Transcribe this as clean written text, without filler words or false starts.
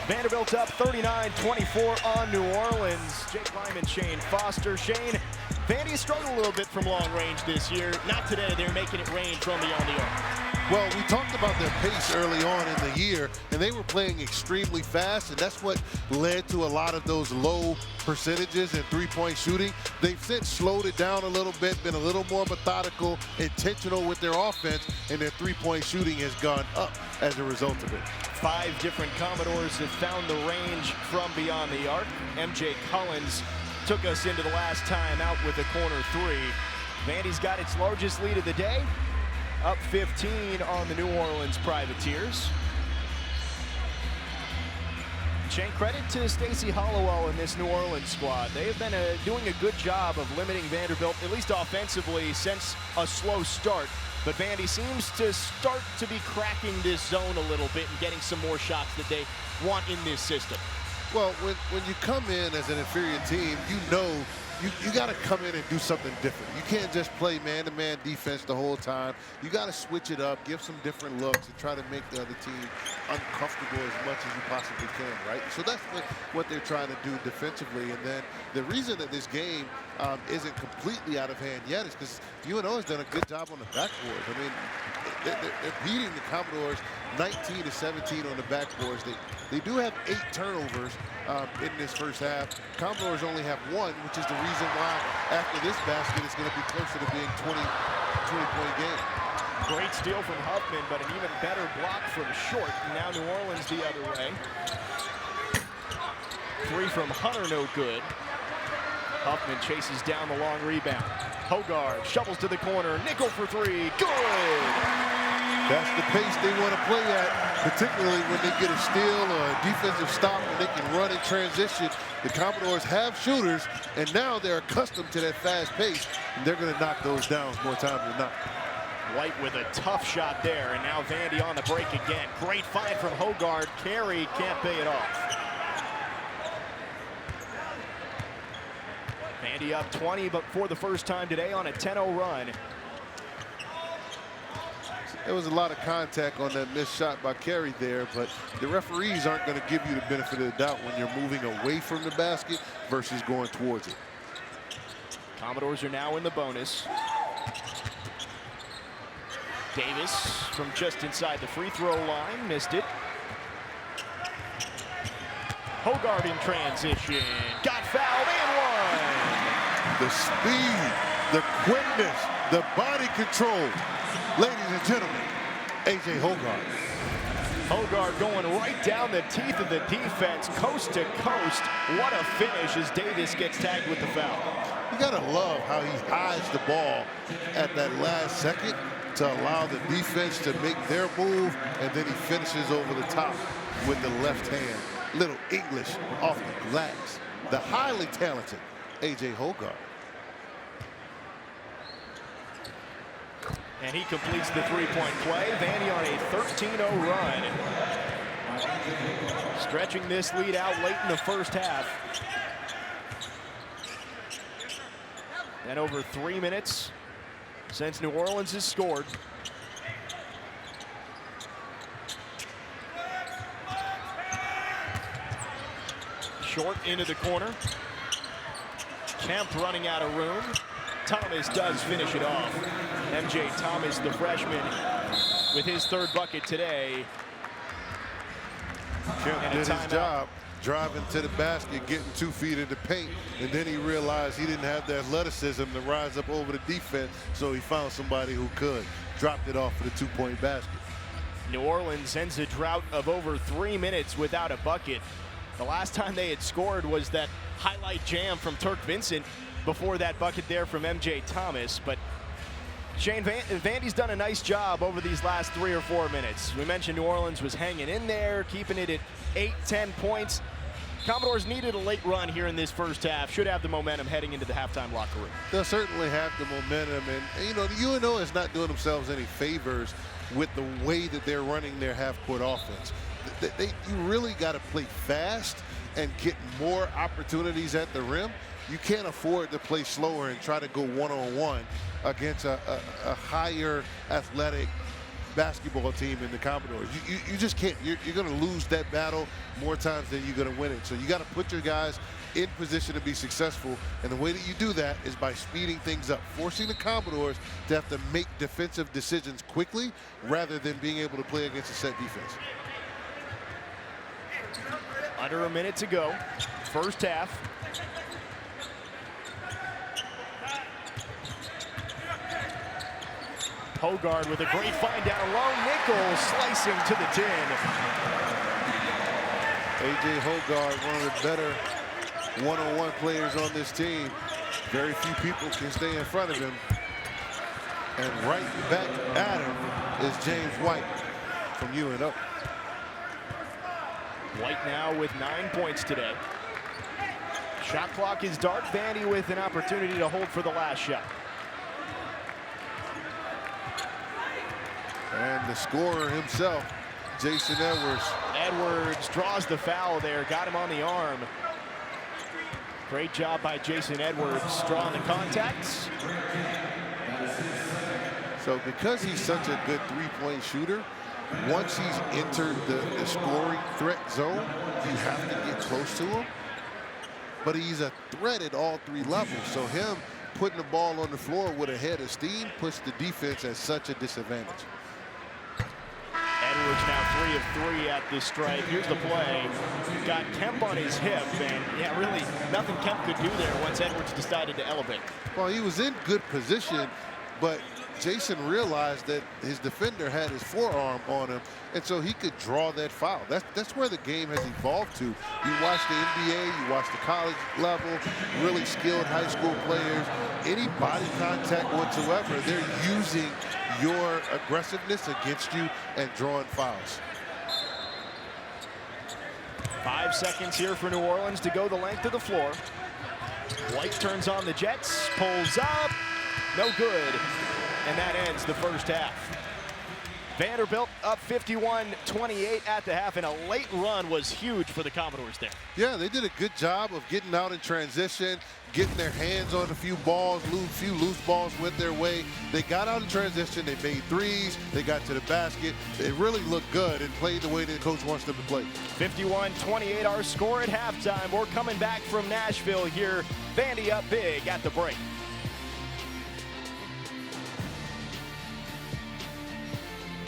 Vanderbilt up 39-24 on New Orleans. Jake Lyman, Shane Foster. Shane, Vandy struggled a little bit from long range this year. Not today. They're making it rain from beyond the arc. Well, we talked about their pace early on in the year, and they were playing extremely fast, and that's what led to a lot of those low percentages in three-point shooting. They've since slowed it down a little bit, been a little more methodical, intentional with their offense, and their three-point shooting has gone up as a result of it. 5 different Commodores have found the range from beyond the arc. MJ Collins took us into the last time out with a corner 3. Vandy's got its largest lead of the day, up 15 on the New Orleans Privateers. Shane, credit to Stacey Hollowell and this New Orleans squad. They have been doing a good job of limiting Vanderbilt, at least offensively, since a slow start. But Vandy seems to start to be cracking this zone a little bit and getting some more shots that they want in this system. Well, when you come in as an inferior team, you know you got to come in and do something different. You can't just play man-to-man defense the whole time. You got to switch it up, give some different looks, and try to make the other team uncomfortable as much as you possibly can, right? So that's what they're trying to do defensively. And then the reason that this game isn't completely out of hand yet is because UNO has done a good job on the backboards. I mean, they're beating the Commodores 19-17 on the backboards. They do have 8 turnovers in this first half. Commodores only have 1, which is the reason why after this basket it's going to be closer to being 20-point game. Great steal from Huffman, but an even better block from Short. Now New Orleans the other way. 3 from Hunter, no good. Huffman chases down the long rebound. Hogarth shovels to the corner. Nickel for 3. Good! That's the pace they want to play at, particularly when they get a steal or a defensive stop and they can run in transition. The Commodores have shooters, and now they're accustomed to that fast pace, and they're going to knock those down more times than not. White with a tough shot there, and now Vandy on the break again. Great find from Hogarth. Carey can't pay it off. Vandy up 20, but for the first time today on a 10-0 run. There was a lot of contact on that missed shot by Carey there, but the referees aren't going to give you the benefit of the doubt when you're moving away from the basket versus going towards it. Commodores are now in the bonus. Davis from just inside the free throw line, missed it. Hogarth in transition, got fouled and one. The speed, the quickness, the body control. Ladies and gentlemen, A.J. Hogarth. Hogarth going right down the teeth of the defense, coast to coast. What a finish as Davis gets tagged with the foul. You gotta love how he hides the ball at that last second to allow the defense to make their move, and then he finishes over the top with the left hand. Little English off the glass. The highly talented A.J. Hogarth. And he completes the three-point play. Vandy on a 13-0 run. Stretching this lead out late in the first half. And over 3 minutes since New Orleans has scored. Short into the corner. Kemp running out of room. Thomas does finish it off. MJ Thomas, the freshman, with his 3rd bucket today. Kemp did his job, driving to the basket, getting 2 feet in the paint, and then he realized he didn't have the athleticism to rise up over the defense, so he found somebody who could. Dropped it off for the 2-point basket. New Orleans ends a drought of over 3 minutes without a bucket. The last time they had scored was that highlight jam from Turk Vincent before that bucket there from MJ Thomas. But Shane, Vandy's done a nice job over these last 3 or 4 minutes. We mentioned New Orleans was hanging in there, keeping it at 8-10 points. Commodores needed a late run here in this first half. Should have the momentum heading into the halftime locker room. They'll certainly have the momentum. And you know, the UNO is not doing themselves any favors with the way that they're running their half-court offense. You really got to play fast and get more opportunities at the rim. You can't afford to play slower and try to go one-on-one against a higher athletic basketball team in the Commodores. You just can't. You're going to lose that battle more times than you're going to win it. So you got to put your guys in position to be successful, and the way that you do that is by speeding things up, forcing the Commodores to have to make defensive decisions quickly rather than being able to play against a set defense. Under a minute to go, first half. Hogard with a great find down low. Nichols slicing to the tin. A.J. Hogard, one of the better one-on-one players on this team. Very few people can stay in front of him. And right back at him is James White from UNO. White now with 9 points today. Shot clock is dark. Vandy with an opportunity to hold for the last shot. And the scorer himself, Jason Edwards. Edwards draws the foul there, got him on the arm. Great job by Jason Edwards drawing the contacts. So because he's such a good three-point shooter, once he's entered the scoring threat zone, you have to get close to him. But he's a threat at all three levels. So him putting the ball on the floor with a head of steam puts the defense at such a disadvantage. Edwards now 3 of 3 at this stripe. Here's the play. Got Kemp on his hip, and yeah, really nothing Kemp could do there once Edwards decided to elevate. Well, he was in good position, but Jason realized that his defender had his forearm on him, and so he could draw that foul. That's where the game has evolved to. You watch the NBA, you watch the college level, really skilled high school players, any body contact whatsoever, they're using your aggressiveness against you and drawing fouls. 5 seconds here for New Orleans to go the length of the floor. White turns on the Jets, pulls up, no good. And that ends the first half. Vanderbilt up 51-28 at the half, and a late run was huge for the Commodores there. Yeah, they did a good job of getting out in transition, getting their hands on a few balls, few loose balls went their way. They got out in transition, they made threes, they got to the basket. They really looked good and played the way the coach wants them to play. 51-28 our score at halftime. We're coming back from Nashville here. Vandy up big at the break.